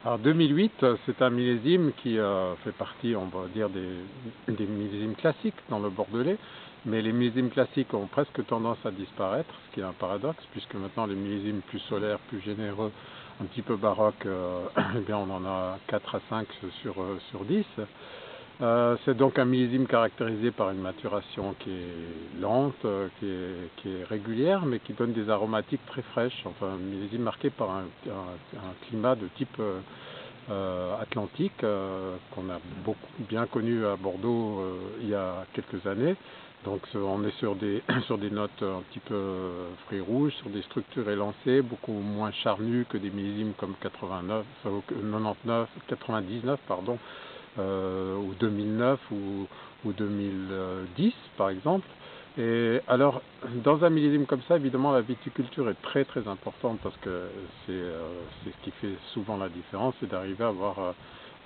Alors 2008, c'est un millésime qui fait partie, on va dire, des millésimes classiques dans le Bordelais, mais les millésimes classiques ont presque tendance à disparaître, ce qui est un paradoxe, puisque maintenant les millésimes plus solaires, plus généreux, un petit peu baroques, eh bien on en a 4 à 5 sur 10. C'est donc un millésime caractérisé par une maturation qui est lente, qui est régulière, mais qui donne des aromatiques très fraîches. Enfin, un millésime marqué par un climat de type atlantique qu'on a beaucoup bien connu à Bordeaux il y a quelques années. Donc on est sur des, sur des notes un petit peu fruits rouges, sur des structures élancées, beaucoup moins charnues que des millésimes comme 89, 99, 99 pardon, ou 2009 ou 2010 par exemple. Et alors, dans un millésime comme ça, évidemment, la viticulture est très très importante parce que c'est ce qui fait souvent la différence, c'est d'arriver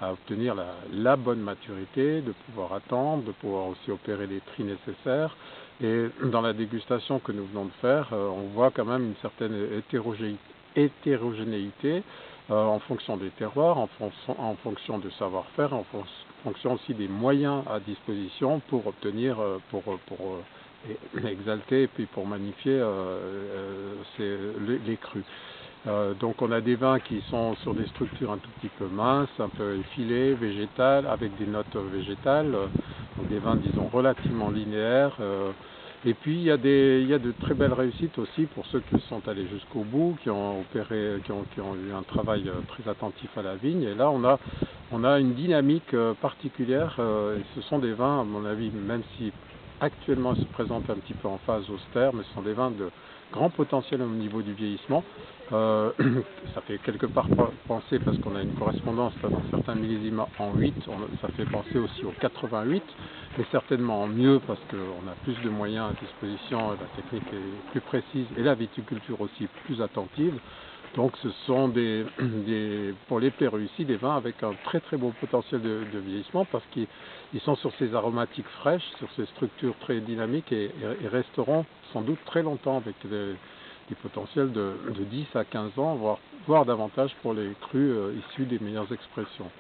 à obtenir la bonne maturité, de pouvoir attendre, de pouvoir aussi opérer les tris nécessaires. Et dans la dégustation que nous venons de faire, on voit quand même une certaine hétérogénéité en fonction des terroirs, en fonction du savoir-faire, en fonction aussi des moyens à disposition pour obtenir, pour exalter et puis pour magnifier les crus. Donc on a des vins qui sont sur des structures un tout petit peu minces, un peu effilées, végétales, avec des notes végétales, donc des vins disons relativement linéaires. Et puis il y a de très belles réussites aussi pour ceux qui sont allés jusqu'au bout, qui ont opéré, qui ont eu un travail très attentif à la vigne. Et là on a une dynamique particulière. Et ce sont des vins, à mon avis, même si actuellement ils se présentent un petit peu en phase austère, mais ce sont des vins de grand potentiel au niveau du vieillissement. Ça fait quelque part penser, parce qu'on a une correspondance là, dans certains millésimes en 8, ça fait penser aussi au 88, mais certainement en mieux parce qu'on a plus de moyens à disposition, la technique est plus précise et la viticulture aussi plus attentive. Donc ce sont pour les plaies réussies, des vins avec un très très beau potentiel de vieillissement parce qu'ils sont sur ces aromatiques fraîches, sur ces structures très dynamiques et resteront sans doute très longtemps avec des potentiels de 10 à 15 ans, voire davantage pour les crus issus des meilleures expressions.